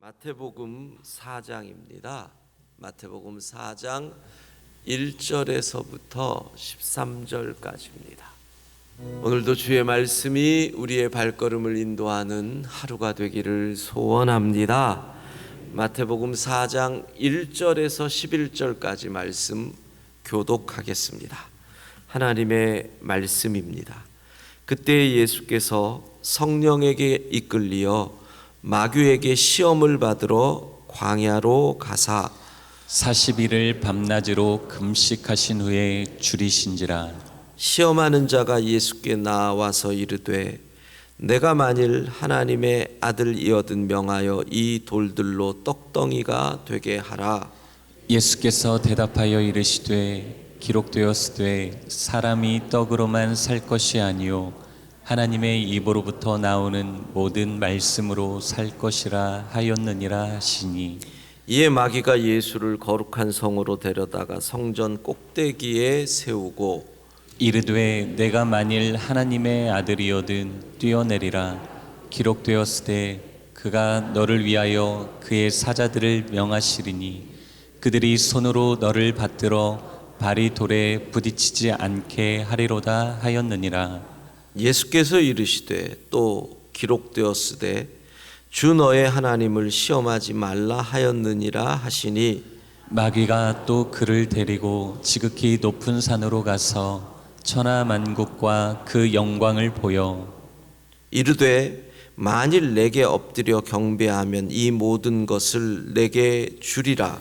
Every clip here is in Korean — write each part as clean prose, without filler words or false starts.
마태복음 4장입니다. 마태복음 4장 1절에서부터 13절까지입니다. 오늘도 주의 말씀이 우리의 발걸음을 인도하는 하루가 되기를 소원합니다. 마태복음 4장 1절에서 11절까지 말씀 교독하겠습니다. 하나님의 말씀입니다. 그때 예수께서 성령에게 이끌리어 마귀에게 시험을 받으러 광야로 가사 40일을 밤낮으로 금식하신 후에 줄이신지라. 시험하는 자가 예수께 나와서 이르되 내가 만일 하나님의 아들이거든 명하여 이 돌들로 떡덩이가 되게 하라. 예수께서 대답하여 이르시되 기록되었으되 사람이 떡으로만 살 것이 아니요 하나님의 입으로부터 나오는 모든 말씀으로 살 것이라 하였느니라 하시니, 이에 마귀가 예수를 거룩한 성으로 데려다가 성전 꼭대기에 세우고 이르되 내가 만일 하나님의 아들이거든 뛰어내리라. 기록되었으되 그가 너를 위하여 그의 사자들을 명하시리니 그들이 손으로 너를 받들어 발이 돌에 부딪히지 않게 하리로다 하였느니라. 예수께서 이르시되 또 기록되었으되 주 너의 하나님을 시험하지 말라 하였느니라 하시니, 마귀가 또 그를 데리고 지극히 높은 산으로 가서 천하 만국과 그 영광을 보여 이르되 만일 내게 엎드려 경배하면 이 모든 것을 내게 주리라.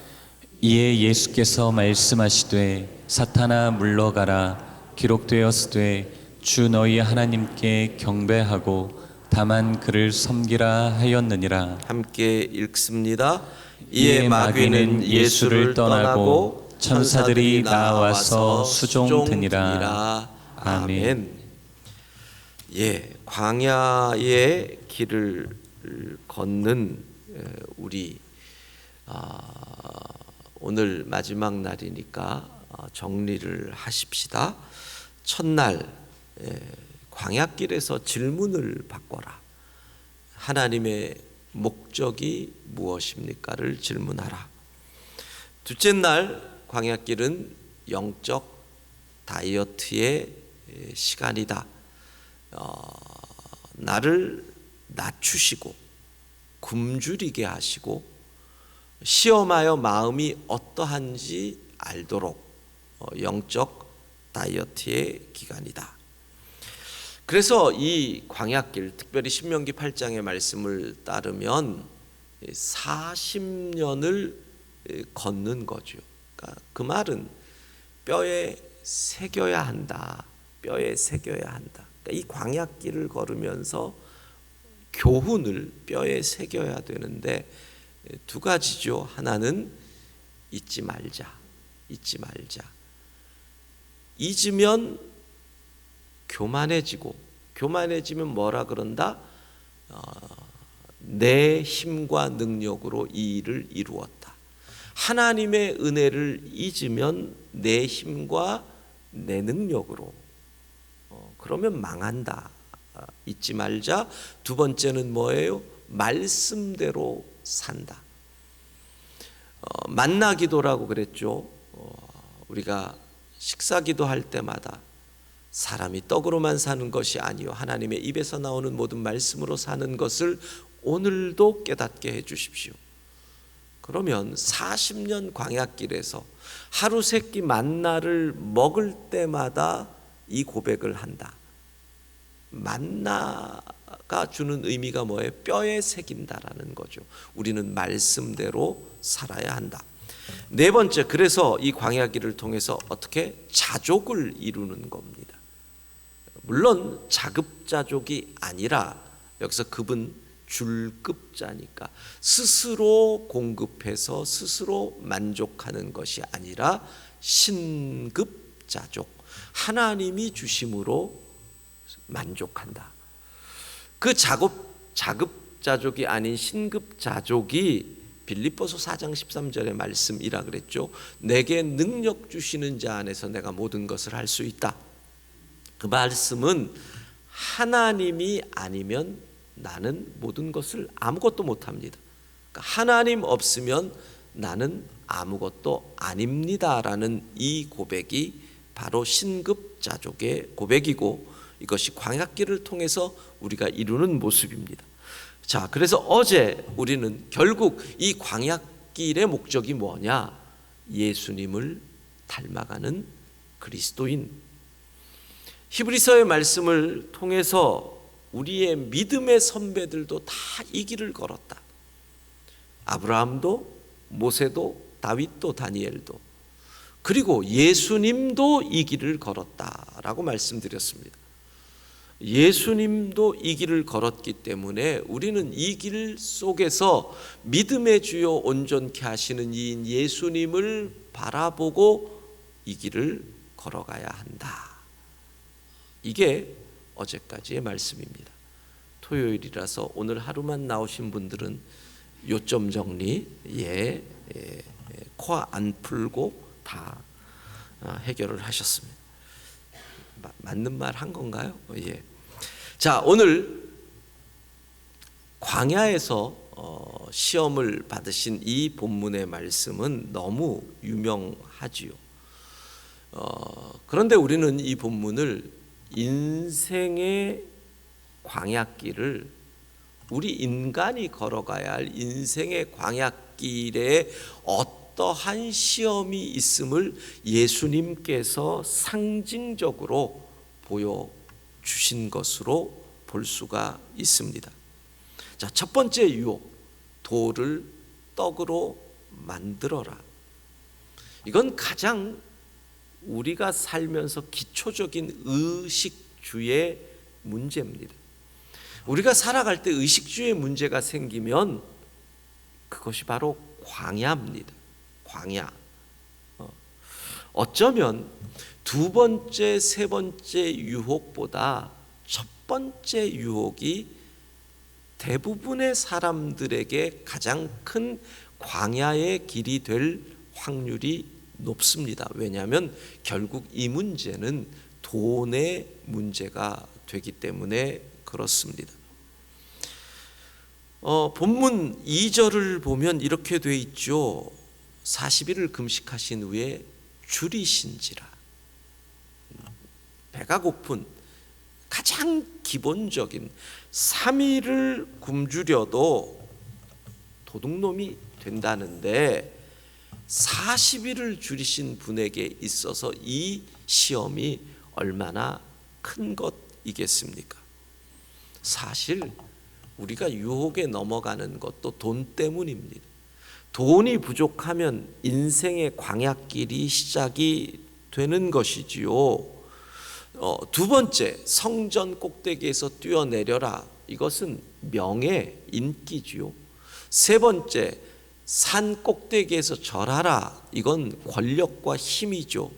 이에 예수께서 말씀하시되 사탄아 물러가라. 기록되었으되 주 너희 하나님께 경배하고 다만 그를 섬기라 하였느니라. 함께 읽습니다. 이에 마귀는 예수를 떠나고 천사들이 나와서 수종드니라. 아멘. 예, 광야의 길을 걷는 우리, 오늘 마지막 날이니까 정리를 하십시다. 첫날 광야길에서 질문을 바꿔라. 하나님의 목적이 무엇입니까를 질문하라. 둘째 날 광야길은 영적 다이어트의 시간이다. 나를 낮추시고 굶주리게 하시고 시험하여 마음이 어떠한지 알도록 영적 다이어트의 기간이다. 그래서 이 광야길, 특별히 신명기 8장의 말씀을 따르면 40년을 걷는 거죠. 그러니까 그 말은 뼈에 새겨야 한다. 뼈에 새겨야 한다. 그러니까 이 광야길을 걸으면서 교훈을 뼈에 새겨야 되는데 두 가지죠. 하나는 잊지 말자. 잊지 말자. 잊으면 교만해지면 뭐라 그런다? 내 힘과 능력으로 이 일을 이루었다. 하나님의 은혜를 잊으면 내 힘과 내 능력으로, 그러면 망한다. 잊지 말자. 두 번째는 뭐예요? 말씀대로 산다. 만나 기도라고 그랬죠. 우리가 식사 기도할 때마다 사람이 떡으로만 사는 것이 아니요 하나님의 입에서 나오는 모든 말씀으로 사는 것을 오늘도 깨닫게 해 주십시오. 그러면 40년 광야길에서 하루 세 끼 만나를 먹을 때마다 이 고백을 한다. 만나가 주는 의미가 뭐예요? 뼈에 새긴다라는 거죠. 우리는 말씀대로 살아야 한다. 네 번째, 그래서 이 광야길을 통해서 어떻게 자족을 이루는 겁니다. 물론 자급자족이 아니라 여기서 급은 줄급자니까 스스로 공급해서 스스로 만족하는 것이 아니라 신급자족, 하나님이 주심으로 만족한다. 그 자급자족이 아닌 신급자족이 빌립보서 4장 13절의 말씀이라 그랬죠. 내게 능력 주시는 자 안에서 내가 모든 것을 할 수 있다. 그 말씀은 하나님이 아니면 나는 모든 것을 아무것도 못합니다. 하나님 없으면 나는 아무것도 아닙니다라는 이 고백이 바로 신급자족의 고백이고, 이것이 광야길을 통해서 우리가 이루는 모습입니다. 자, 그래서 어제 우리는 결국 이 광야길의 목적이 뭐냐? 예수님을 닮아가는 그리스도인. 히브리서의 말씀을 통해서 우리의 믿음의 선배들도 다 이 길을 걸었다. 아브라함도, 모세도, 다윗도, 다니엘도, 그리고 예수님도 이 길을 걸었다라고 말씀드렸습니다. 예수님도 이 길을 걸었기 때문에 우리는 이 길 속에서 믿음의 주요 온전케 하시는 이인 예수님을 바라보고 이 길을 걸어가야 한다. 이게 어제까지의 말씀입니다. 토요일이라서 오늘 하루만 나오신 분들은 요점 정리 코 안 풀고 다 해결을 하셨습니다. 맞는 말 한 건가요? 예. 자, 오늘 광야에서 시험을 받으신 이 본문의 말씀은 너무 유명하지요. 그런데 우리는 이 본문을 인생의 광야길을, 우리 인간이 걸어가야 할 인생의 광야길에 어떠한 시험이 있음을 예수님께서 상징적으로 보여주신 것으로 볼 수가 있습니다. 자, 첫 번째 유혹, 돌을 떡으로 만들어라. 이건 가장 우리가 살면서 기초적인 의식주의 문제입니다. 우리가 살아갈 때 의식주의 문제가 생기면 그것이 바로 광야입니다. 광야. 어쩌면 두 번째, 세 번째 유혹보다 첫 번째 유혹이 대부분의 사람들에게 가장 큰 광야의 길이 될 확률이 높습니다. 왜냐하면 결국 이 문제는 돈의 문제가 되기 때문에 그렇습니다. 본문 2절을 보면 이렇게 돼 있죠. 40일을 금식하신 후에 줄이신지라. 배가 고픈 가장 기본적인 3일을 굶주려도 도둑놈이 된다는데 40일을 줄이신 분에게 있어서 이 시험이 얼마나 큰 것이겠습니까? 사실 우리가 유혹에 넘어가는 것도 돈 때문입니다. 돈이 부족하면 인생의 광야길이 시작이 되는 것이지요. 두 번째, 성전 꼭대기에서 뛰어내려라. 이것은 명예, 인기지요. 세 번째, 산 꼭대기에서 절하라. 이건 권력과 힘이죠.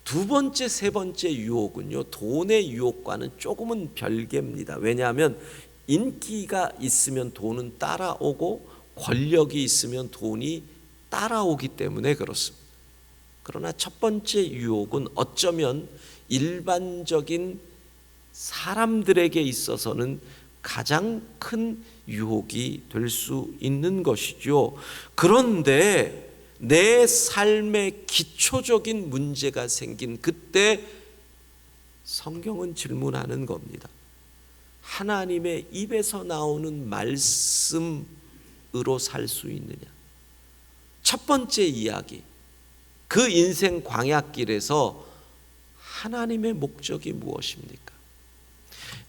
두 번째, 세 번째 유혹은요, 돈의 유혹과는 조금은 별개입니다. 왜냐하면 인기가 있으면 돈은 따라오고 권력이 있으면 돈이 따라오기 때문에 그렇습니다. 그러나 첫 번째 유혹은 어쩌면 일반적인 사람들에게 있어서는 가장 큰 유혹이 될 수 있는 것이죠. 그런데 내 삶의 기초적인 문제가 생긴 그때 성경은 질문하는 겁니다. 하나님의 입에서 나오는 말씀으로 살 수 있느냐? 첫 번째 이야기, 그 인생 광야길에서 하나님의 목적이 무엇입니까?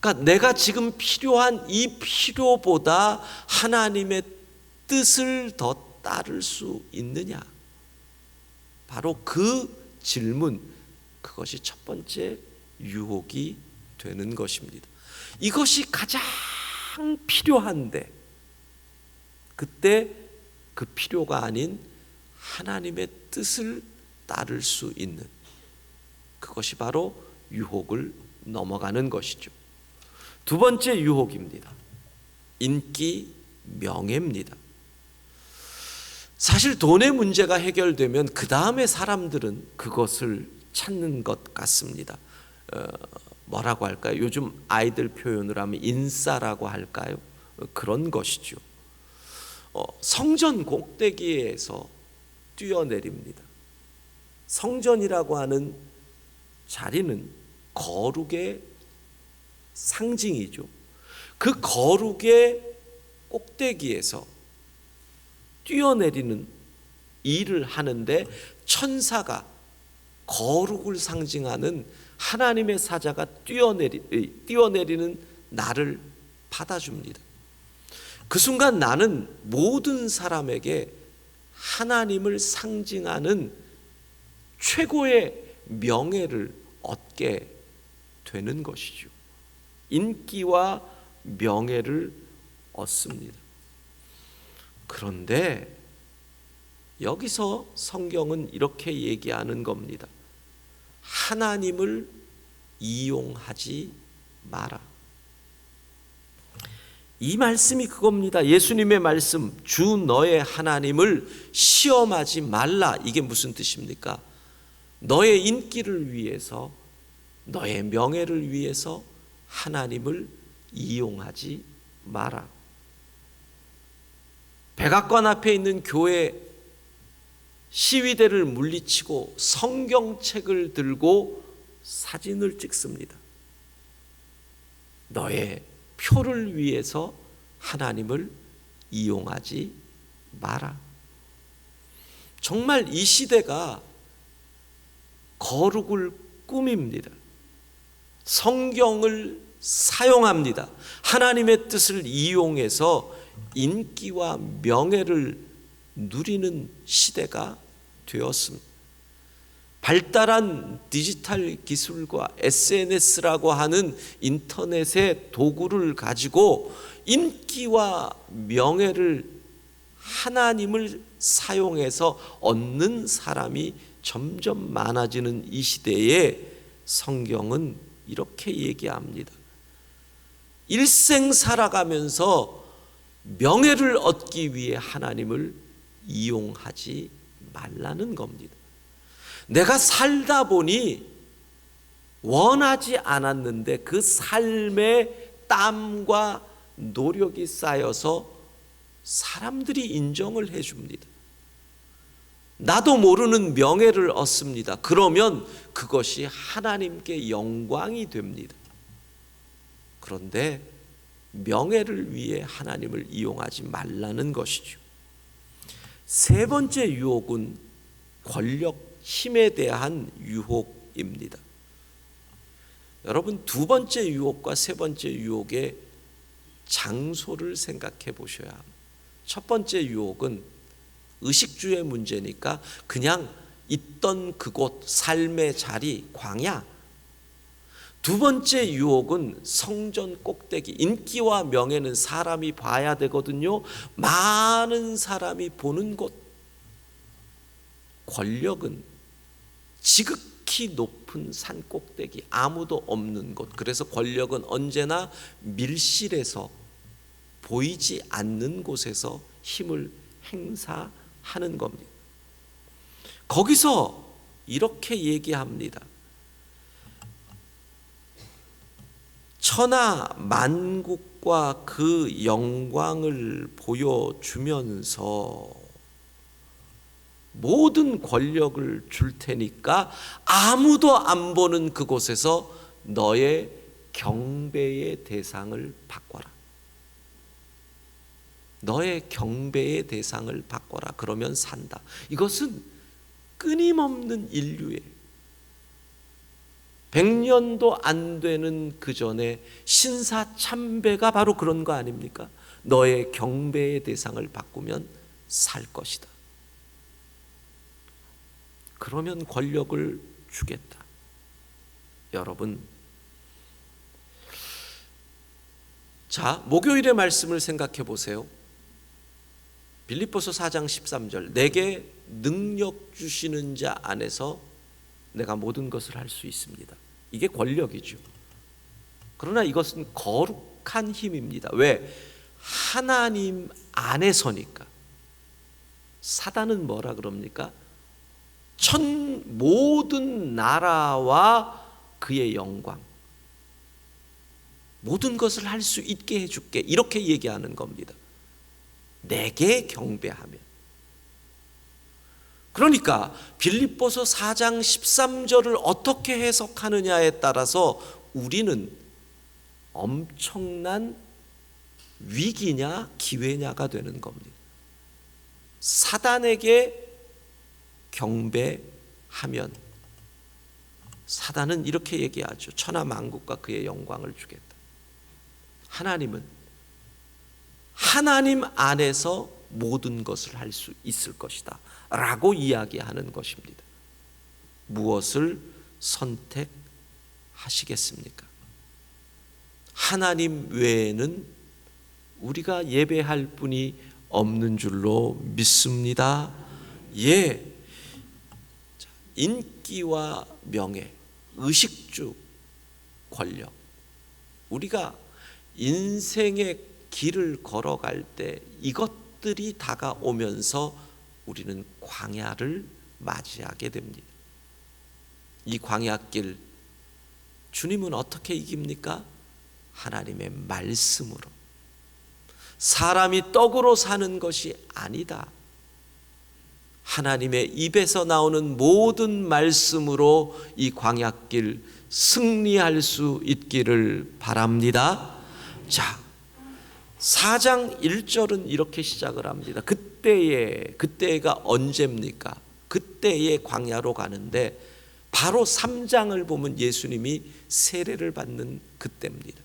그러니까 내가 지금 필요한 이 필요보다 하나님의 뜻을 더 따를 수 있느냐? 바로 그 질문, 그것이 첫 번째 유혹이 되는 것입니다. 이것이 가장 필요한데 그때 그 필요가 아닌 하나님의 뜻을 따를 수 있는, 그것이 바로 유혹을 넘어가는 것이죠. 두 번째 유혹입니다. 인기, 명예입니다. 사실 돈의 문제가 해결되면 그 다음에 사람들은 그것을 찾는 것 같습니다. 뭐라고 할까요? 요즘 아이들 표현으로 하면 인싸라고 할까요? 그런 것이죠. 성전 꼭대기에서 뛰어내립니다. 성전이라고 하는 자리는 거룩의 상징이죠. 그 거룩의 꼭대기에서 뛰어내리는 일을 하는데 천사가 거룩을 상징하는 하나님의 사자가 뛰어내리는 나를 받아줍니다. 그 순간 나는 모든 사람에게 하나님을 상징하는 최고의 명예를 얻게 되는 것이죠. 인기와 명예를 얻습니다. 그런데 여기서 성경은 이렇게 얘기하는 겁니다. 하나님을 이용하지 마라. 이 말씀이 그겁니다. 예수님의 말씀, 주 너의 하나님을 시험하지 말라. 이게 무슨 뜻입니까? 너의 인기를 위해서, 너의 명예를 위해서 하나님을 이용하지 마라. 백악관 앞에 있는 교회 시위대를 물리치고 성경책을 들고 사진을 찍습니다. 너의 표를 위해서 하나님을 이용하지 마라. 정말 이 시대가 거룩을 꾸밉니다. 성경을 사용합니다. 하나님의 뜻을 이용해서 인기와 명예를 누리는 시대가 되었습니다. 발달한 디지털 기술과 SNS라고 하는 인터넷의 도구를 가지고 인기와 명예를 하나님을 사용해서 얻는 사람이 점점 많아지는 이 시대에 성경은 이렇게 얘기합니다. 일생 살아가면서 명예를 얻기 위해 하나님을 이용하지 말라는 겁니다. 내가 살다 보니 원하지 않았는데 그 삶의 땀과 노력이 쌓여서 사람들이 인정을 해줍니다. 나도 모르는 명예를 얻습니다. 그러면 그것이 하나님께 영광이 됩니다. 그런데 명예를 위해 하나님을 이용하지 말라는 것이죠. 세 번째 유혹은 권력, 힘에 대한 유혹입니다. 여러분, 두 번째 유혹과 세 번째 유혹의 장소를 생각해 보셔야 합니다. 첫 번째 유혹은 의식주의 문제니까 그냥 있던 그곳, 삶의 자리, 광야. 두 번째 유혹은 성전 꼭대기. 인기와 명예는 사람이 봐야 되거든요. 많은 사람이 보는 곳. 권력은 지극히 높은 산 꼭대기, 아무도 없는 곳. 그래서 권력은 언제나 밀실에서 보이지 않는 곳에서 힘을 행사하는 겁니다. 거기서 이렇게 얘기합니다. 천하 만국과 그 영광을 보여주면서 모든 권력을 줄 테니까 아무도 안 보는 그곳에서 너의 경배의 대상을 바꿔라. 너의 경배의 대상을 바꿔라. 그러면 산다. 이것은 끊임없는 인류의 100년도 안 되는 그 전에 신사참배가 바로 그런 거 아닙니까? 너의 경배의 대상을 바꾸면 살 것이다. 그러면 권력을 주겠다. 여러분, 자, 목요일의 말씀을 생각해 보세요. 빌립보서 4장 13절, 내게 능력 주시는 자 안에서 내가 모든 것을 할 수 있습니다. 이게 권력이죠. 그러나 이것은 거룩한 힘입니다. 왜? 하나님 안에서니까. 사단은 뭐라 그럽니까? 모든 나라와 그의 영광, 모든 것을 할 수 있게 해줄게, 이렇게 얘기하는 겁니다. 내게 경배하며. 그러니까 빌립보서 4장 13절을 어떻게 해석하느냐에 따라서 우리는 엄청난 위기냐 기회냐가 되는 겁니다. 사단에게 경배하면 사단은 이렇게 얘기하죠. 천하 만국과 그의 영광을 주겠다. 하나님은 하나님 안에서 모든 것을 할 수 있을 것이다 라고 이야기하는 것입니다. 무엇을 선택하시겠습니까? 하나님 외에는 우리가 예배할 분이 없는 줄로 믿습니다. 예, 인기와 명예, 의식주, 권력, 우리가 인생의 길을 걸어갈 때 이것들이 다가오면서 우리는 광야를 맞이하게 됩니다. 이 광야길 주님은 어떻게 이깁니까? 하나님의 말씀으로. 사람이 떡으로 사는 것이 아니다. 하나님의 입에서 나오는 모든 말씀으로 이 광야길 승리할 수 있기를 바랍니다. 자, 4장 1절은 이렇게 시작을 합니다. 그때가 언제입니까? 그때의 광야로 가는데 바로 3장을 보면 예수님이 세례를 받는 그때입니다.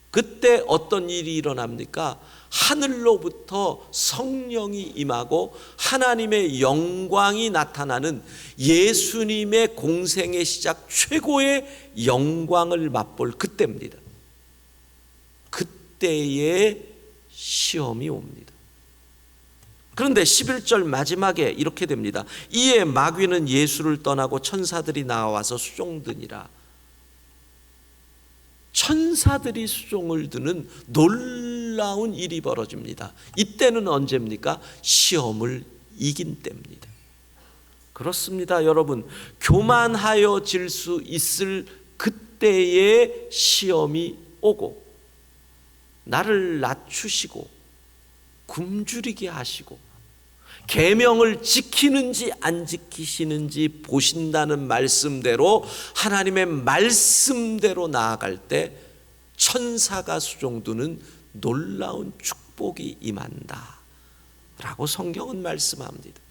그때 어떤 일이 일어납니까? 하늘로부터 성령이 임하고 하나님의 영광이 나타나는 예수님의 공생의 시작 최고의 영광을 맛볼 그때입니다. 그때의 시험이 옵니다. 그런데 11절 마지막에 이렇게 됩니다. 이에 마귀는 예수를 떠나고 천사들이 나와서 수종드니라. 천사들이 수종을 드는 놀라운 일이 벌어집니다. 이때는 언제입니까? 시험을 이긴 때입니다. 그렇습니다, 여러분. 교만하여질 수 있을 그때의 시험이 오고 나를 낮추시고 굶주리게 하시고 계명을 지키는지 안 지키시는지 보신다는 말씀대로 하나님의 말씀대로 나아갈 때 천사가 수종두는 놀라운 축복이 임한다 라고 성경은 말씀합니다.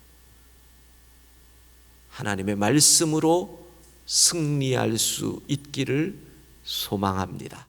하나님의 말씀으로 승리할 수 있기를 소망합니다.